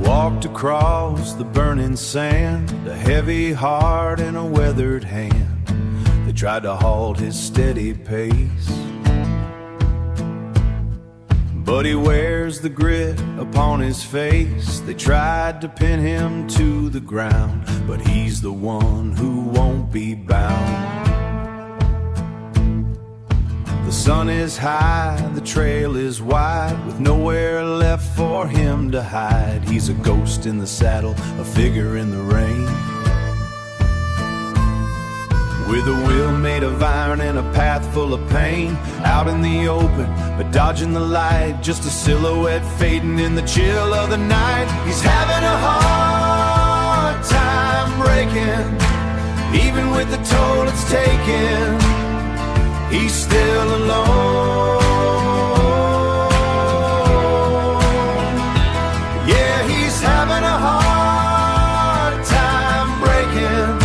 Walked across the burning sand, a heavy heart and a weathered hand. They tried to halt his steady pace, but he wears the grit upon his face. They tried to pin him to the ground, but he's the one who won't be bound. The sun is high, the trail is wide, with nowhere left for him to hide. He's a ghost in the saddle, a figure in the rain, with a will made of iron and a path full of pain. Out in the open, but dodging the light, just a silhouette fading in the chill of the night. He's having a hard time breaking, even with the toll it's taken. He's still alone. Yeah, he's having a hard time breaking,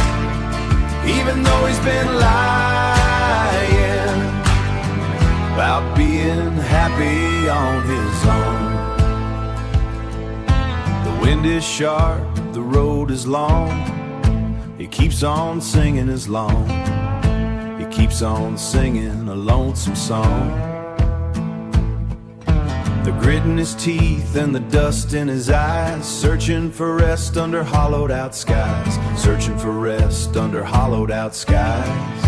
even though he's been lying about being happy on his own. The wind is sharp, the road is long. He keeps on singing his long. He keeps on singing a lonesome song. The grit in his teeth and the dust in his eyes, searching for rest under hollowed out skies, searching for rest under hollowed out skies.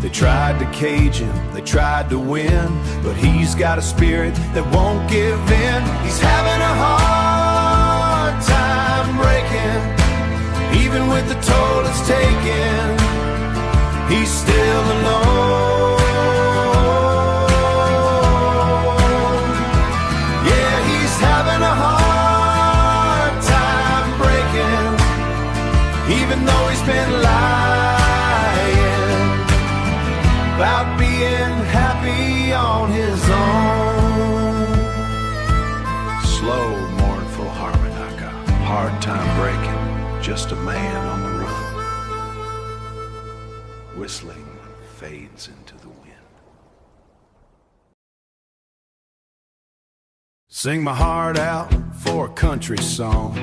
They tried to cage him, they tried to win, but he's got a spirit that won't give in. He's having a hard time breaking, even with the toll it's taken. He's still alone. Yeah, he's having a hard time breaking, even though he's been lying about being happy on his own. Slow, mournful harmonica, hard time breaking, just a man on the run. Whistling fades into the wind. Sing my heart out for a country song.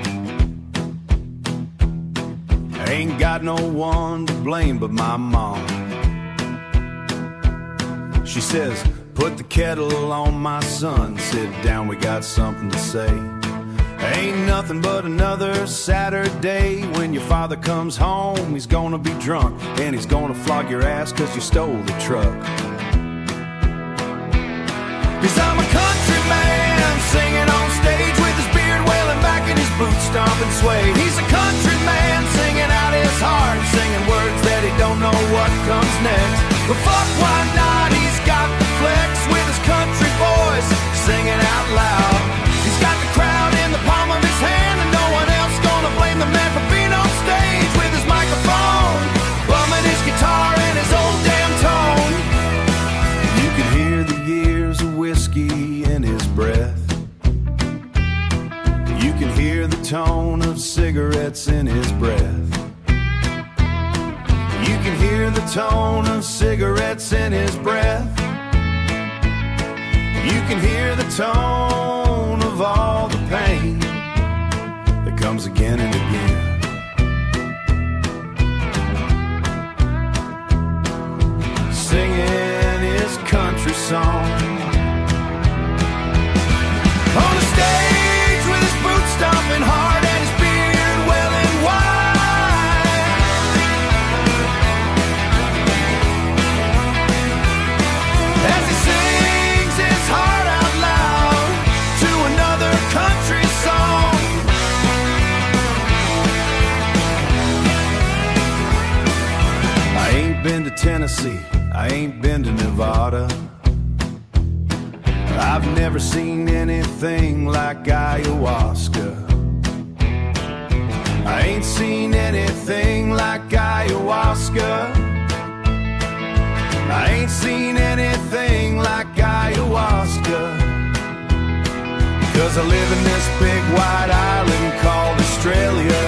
I ain't got no one to blame but my mom. She says, put the kettle on, my son, sit down, we got something to say. Ain't nothing but another Saturday. When your father comes home, he's gonna be drunk, and he's gonna flog your ass 'cause you stole the truck. 'Cause I'm a country man singing on stage, with his beard wailing back and his boots stomping sway. He's a country man singing out his heart, singing words that he don't know what comes next. But fuck, why not? He's got the flex with his country voice singing out loud. He's got the crowd in the palm of his hand, and no one else gonna blame the man for being on stage with his microphone, bumming his guitar and his old damn tone. You can hear the years of whiskey in his breath. You can hear the tone of cigarettes in his breath. You can hear the tone of cigarettes in his breath. You can hear the tone of all the pain that comes again and again. Singing his country song on a stage with his boots stomping hard and his beard welling wide. As he sings his heart out loud to another country song. I ain't been to Tennessee, I ain't been to Nevada. I've never seen anything like ayahuasca. I ain't seen anything like ayahuasca. I ain't seen anything like ayahuasca. 'Cause I live in this big white island called Australia.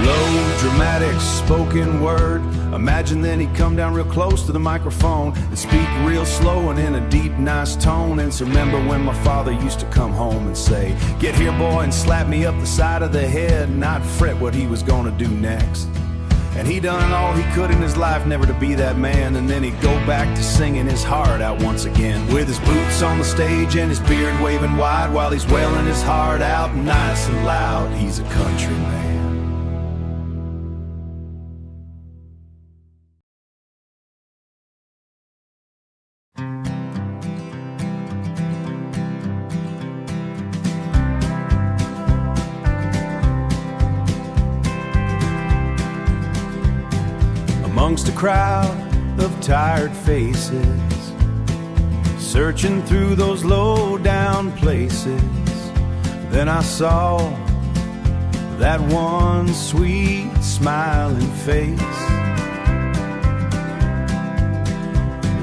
Low, dramatic dramatic spoken word. Imagine then he'd come down real close to the microphone and speak real slow and in a deep, nice tone. And so remember when my father used to come home and say, "Get here, boy," and slap me up the side of the head and not fret what he was gonna do next. And he done all he could in his life never to be that man. And then he'd go back to singing his heart out once again, with his boots on the stage and his beard waving wide while he's wailing his heart out nice and loud. He's a country man. Amongst a crowd of tired faces, searching through those low-down places, then I saw that one sweet smiling face,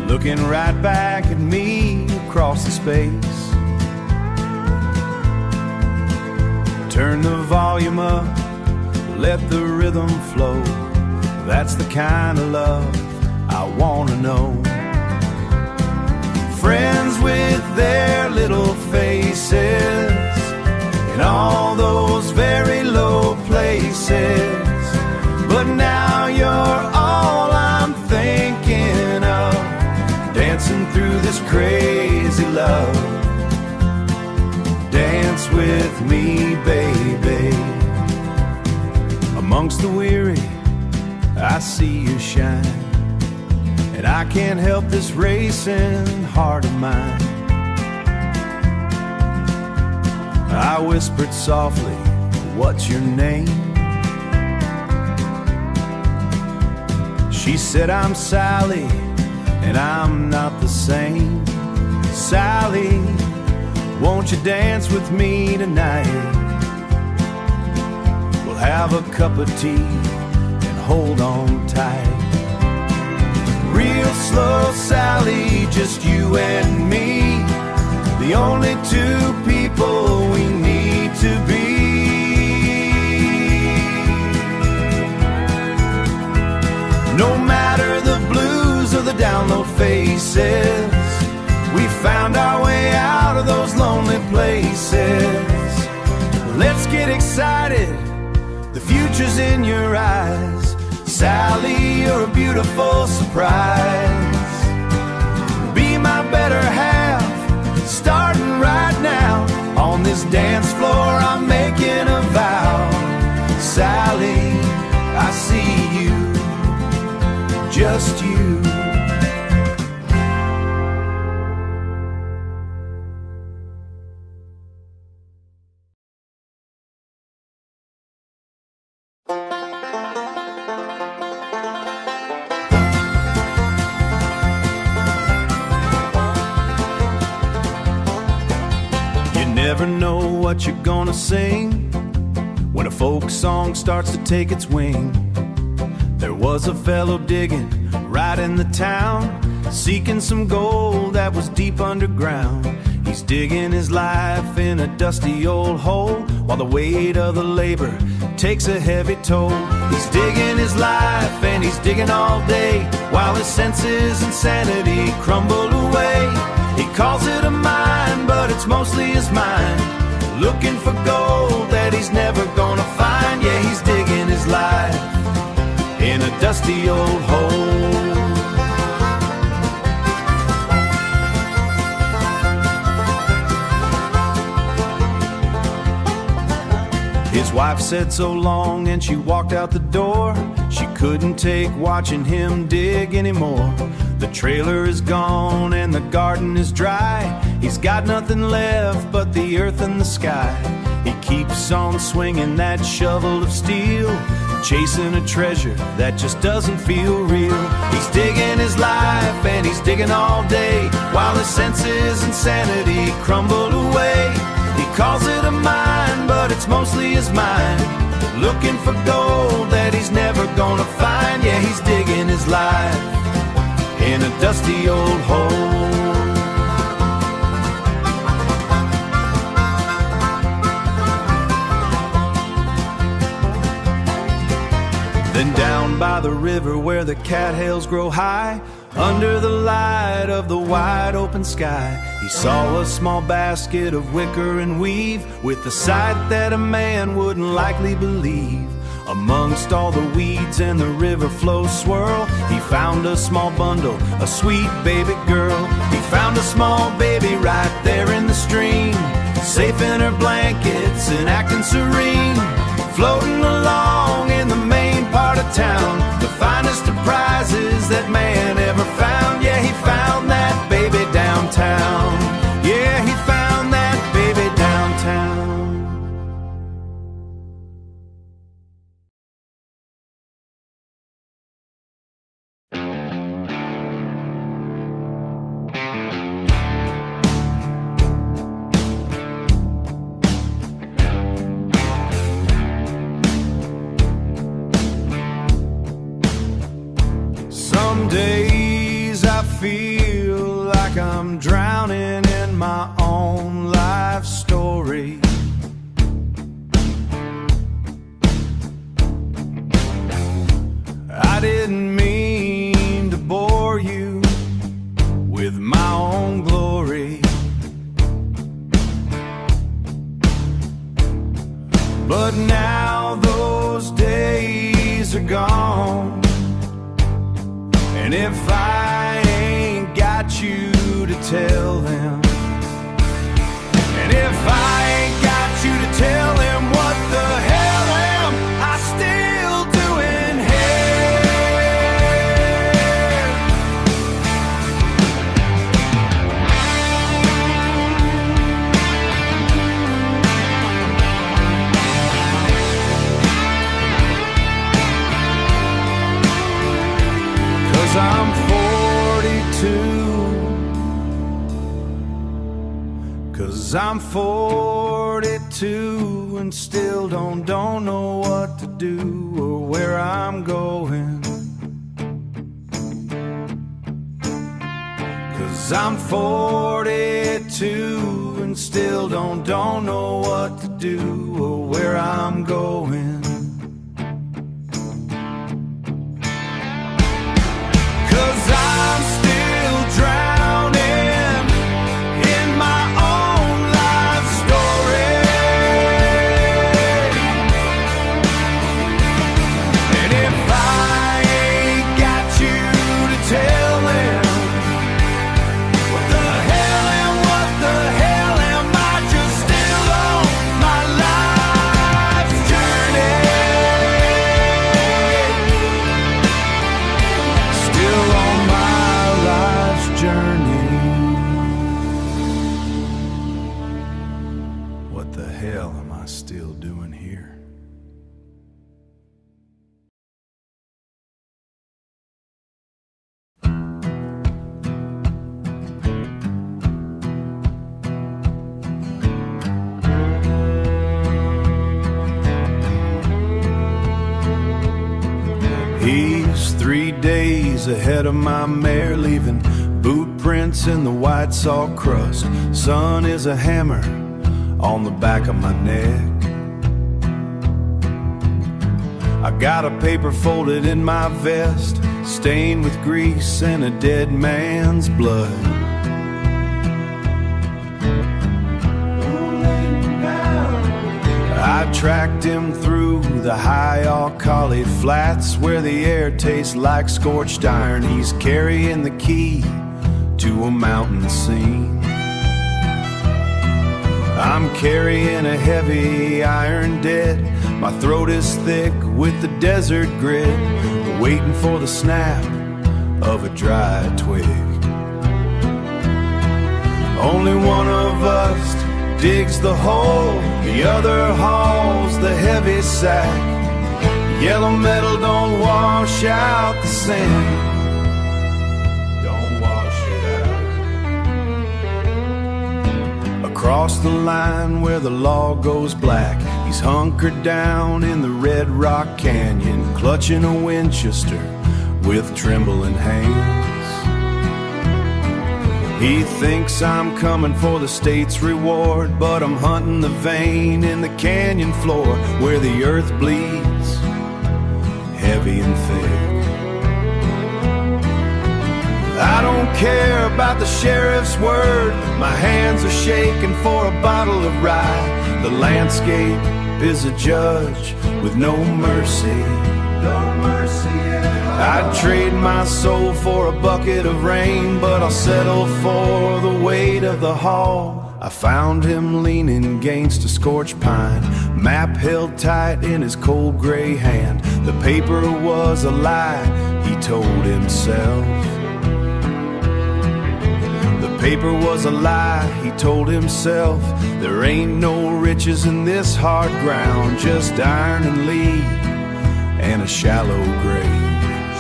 looking right back at me across the space. Turn the volume up, let the rhythm flow. That's the kind of love I wanna know. Friends with their little faces in all those very low places, but now you're all I'm thinking of, dancing through this crazy love. Dance with me, baby. Amongst the weary I see you shine, and I can't help this racing heart of mine. I whispered softly, "What's your name?" She said, "I'm Sally, and I'm not the same. Sally, won't you dance with me tonight? We'll have a cup of tea, hold on tight. Real slow, Sally, just you and me, the only two people we need to be. No matter the blues or the down low faces, we found our way out of those lonely places. Let's get excited, the future's in your eyes. Sally, you're a beautiful surprise. Be my better half, starting right now. On this dance floor I'm making a vow. Sally, I see you, just you. Never know what you're gonna sing when a folk song starts to take its wing. There was a fellow digging right in the town, seeking some gold that was deep underground. He's digging his life in a dusty old hole, while the weight of the labor takes a heavy toll. He's digging his life and he's digging all day, while his senses and sanity crumble away. He calls it a mine, but it's mostly his mind, looking for gold that he's never gonna find. Yeah, he's digging his life in a dusty old hole. His wife said so long and she walked out the door. She couldn't take watching him dig anymore. The trailer is gone and the garden is dry. He's got nothing left but the earth and the sky. He keeps on swinging that shovel of steel, chasing a treasure that just doesn't feel real. He's digging his life and he's digging all day, while his senses and sanity crumble away. He calls it a mine, but it's mostly his mind, looking for gold that he's never gonna find. Yeah, he's digging his life in a dusty old hole. by the river where the cattails grow high, under the light of the wide open sky, he saw a small basket of wicker and weave, with a sight that a man wouldn't likely believe. Amongst all the weeds and the river flow swirl, he found a small bundle, a sweet baby girl. He found a small baby right there in the stream, safe in her blankets and acting serene, floating along in the main part of town, the finest of prizes that man ever found. Yeah, he found that baby downtown. Yeah, he found that baby downtown. Some days I feel like I'm drowning in my own life story. I didn't mean to bore you with my own glory, but now those days are gone. And if I ain't got you to tell them, and if I ain't got you to tell them, what the hell am I still doing here? 'Cause I'm 42. 'Cause I'm 42 and still don't know what to do or where I'm going. 'Cause I'm 42 and still don't know what to do or where I'm going. 'Cause I'm still drowning in my own life story. And if I ain't got you to tell them, what the hell am I just still on my life's journey? Still on my life's journey. What the hell am I still doing here? He's 3 days ahead of my mare, leaving boot prints in the white salt crust. Sun is a hammer on the back of my neck. I got a paper folded in my vest, stained with grease and a dead man's blood. I tracked him through the high alkali flats where the air tastes like scorched iron. He's carrying the key to a mountain scene. I'm carrying a heavy iron dead. My throat is thick with the desert grit, waiting for the snap of a dry twig. Only one of us digs the hole, the other hauls the heavy sack. Yellow metal don't wash out the sand. Don't wash it out. Across the line where the law goes black, he's hunkered down in the Red Rock Canyon, clutching a Winchester with trembling hands. He thinks I'm coming for the state's reward, but I'm hunting the vein in the canyon floor where the earth bleeds heavy and thick. I don't care about the sheriff's word. My hands are shaking for a bottle of rye. The landscape is a judge with no mercy. No mercy at all. I'd trade my soul for a bucket of rain, but I'll settle for the weight of the haul. I found him leaning against a scorched pine, map held tight in his cold gray hand. The paper was a lie, he told himself. The paper was a lie, he told himself. There ain't no riches in this hard ground, just iron and lead and a shallow grave.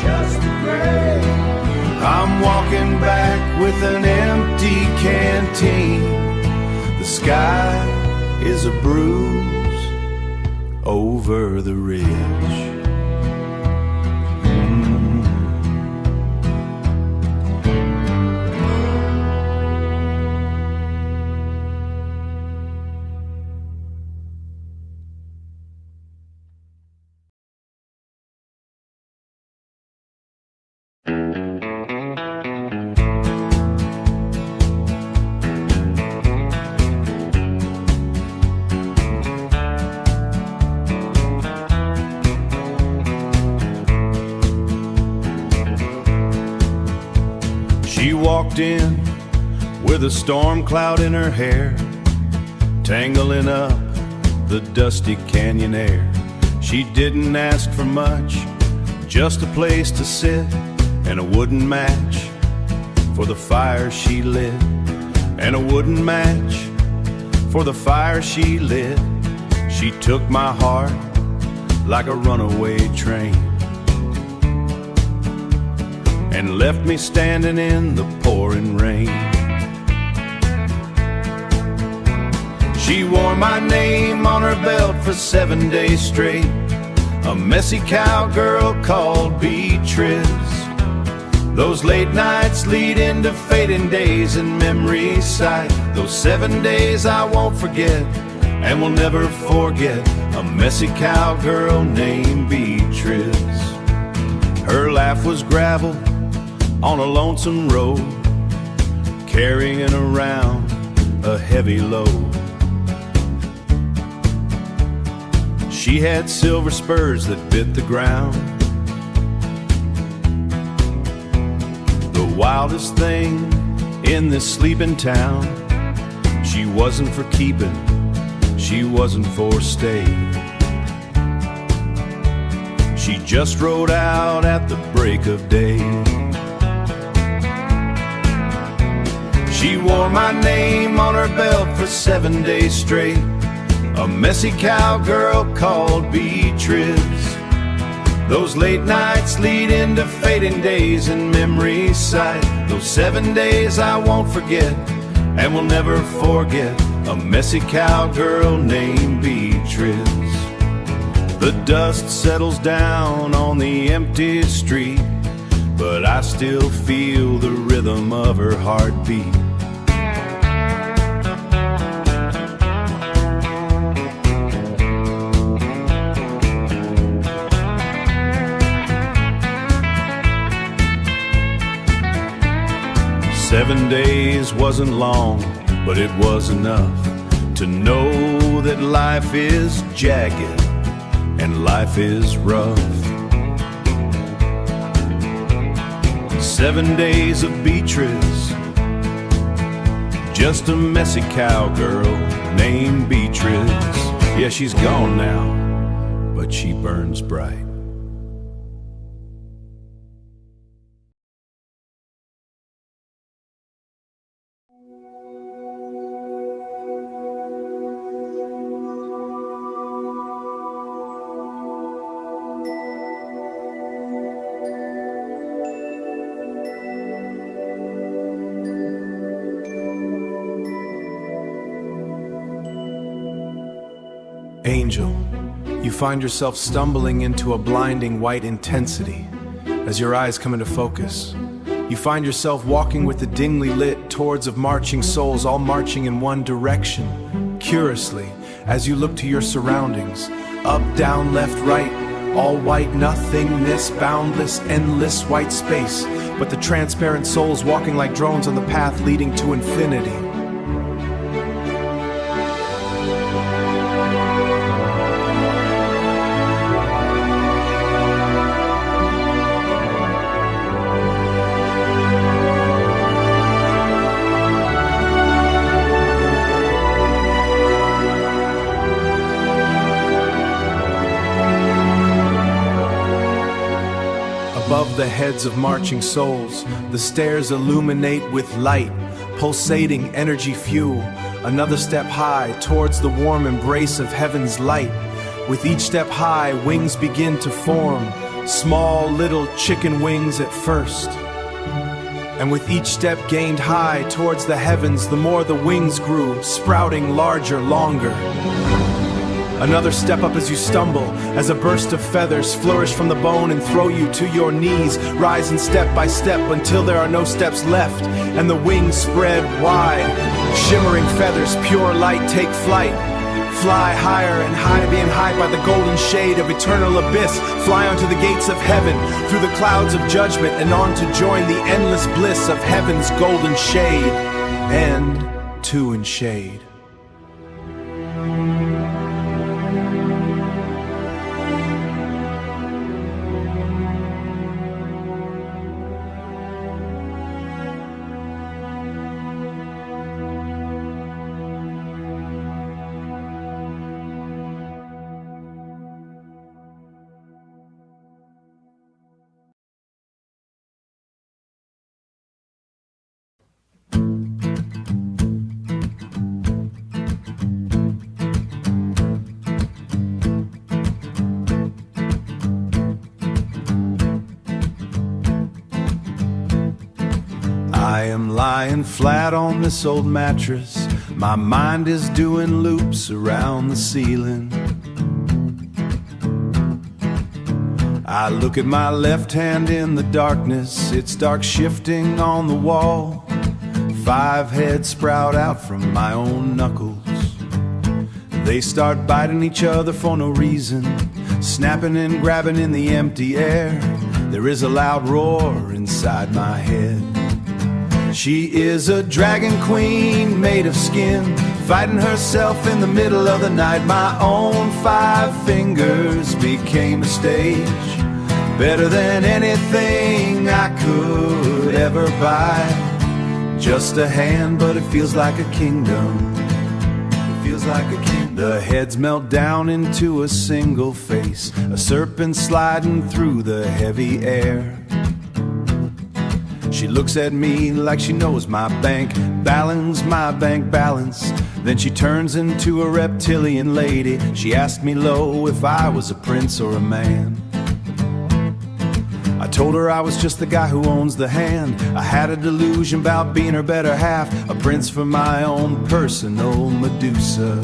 Just a grave. I'm walking back with an empty canteen. The sky is a bruise over the ridge. She walked in with a storm cloud in her hair, tangling up the dusty canyon air. She didn't ask for much, just a place to sit and a wooden match for the fire she lit. And a wooden match for the fire she lit. She took my heart like a runaway train and left me standing in the pouring rain. She wore my name on her belt for 7 days straight, a messy cowgirl called Beatrice. Those late nights lead into fading days in memory's sight. Those 7 days I won't forget and will never forget, a messy cowgirl named Beatrice. Her laugh was gravel on a lonesome road, carrying around a heavy load. She had silver spurs that bit the ground. The wildest thing in this sleeping town. She wasn't for keeping, she wasn't for staying. She just rode out at the break of day. She wore my name on her belt for 7 days straight, a messy cowgirl called Beatrice. Those late nights lead into fading days in memory's sight. Those 7 days I won't forget and will never forget, a messy cowgirl named Beatrice. The dust settles down on the empty street, but I still feel the rhythm of her heartbeat. Seven days wasn't long, but it was enough to know that life is jagged and life is rough. 7 days of Beatrice, just a messy cowgirl named Beatrice. Yeah, she's gone now, but she burns bright. Angel, you find yourself stumbling into a blinding white intensity as your eyes come into focus. You find yourself walking with the dimly lit towards of marching souls, all marching in one direction. Curiously, as you look to your surroundings, up, down, left, right, All white nothingness, boundless, endless white space, but the transparent souls walking like drones on the path leading to infinity. Above the heads of marching souls, the stairs illuminate with light, pulsating energy fuel. Another step high towards the warm embrace of heaven's light. With each step high, wings begin to form, small little chicken wings at first. And with each step gained high towards the heavens, the more the wings grew, sprouting larger, longer. Another step up as you stumble, as a burst of feathers flourish from the bone and throw you to your knees, rising step by step until there are no steps left, and the wings spread wide. Shimmering feathers, pure light, take flight. Fly higher and higher, being high by the golden shade of eternal abyss. Fly onto the gates of heaven, through the clouds of judgment, and on to join the endless bliss of heaven's golden shade. End to in shade. I am lying flat on this old mattress. My mind is doing loops around the ceiling. I look at my left hand in the darkness. It's dark shifting on the wall. 5 heads sprout out from my own knuckles. They start biting each other for no reason, snapping and grabbing in the empty air. There is a loud roar inside my head. She is a dragon queen made of skin, fighting herself in the middle of the night. My own 5 fingers became a stage, better than anything I could ever buy. Just a hand, but it feels like a kingdom. It feels like a kingdom. The heads melt down into a single face, a serpent sliding through the heavy air. She looks at me like she knows my bank balance, my bank balance. Then she turns into a reptilian lady. She asked me low if I was a prince or a man. I told her I was just the guy who owns the hand. I had a delusion about being her better half, a prince for my own personal Medusa.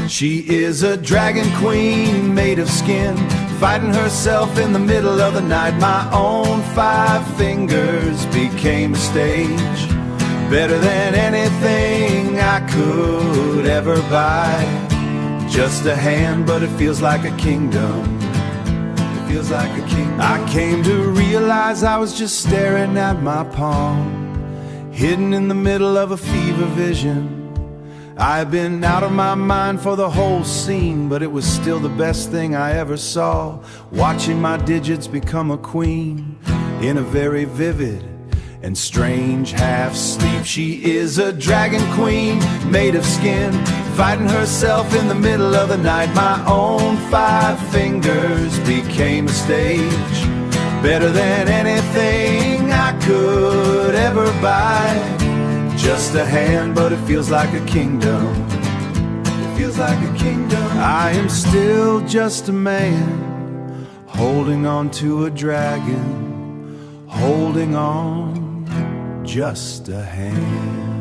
She is a dragon queen made of skin, fighting herself in the middle of the night. My own 5 fingers became a stage, better than anything I could ever buy. Just a hand, but it feels like a kingdom. It feels like a kingdom. I came to realize I was just staring at my palm, hidden in the middle of a fever vision. I've been out of my mind for the whole scene, but it was still the best thing I ever saw, watching my digits become a queen in a very vivid and strange half-sleep. She is a dragon queen made of skin, fighting herself in the middle of the night. My own 5 fingers became a stage, better than anything I could ever buy. Just a hand, but it feels like a kingdom. It feels like a kingdom. I am still just a man, holding on to a dragon, holding on just a hand.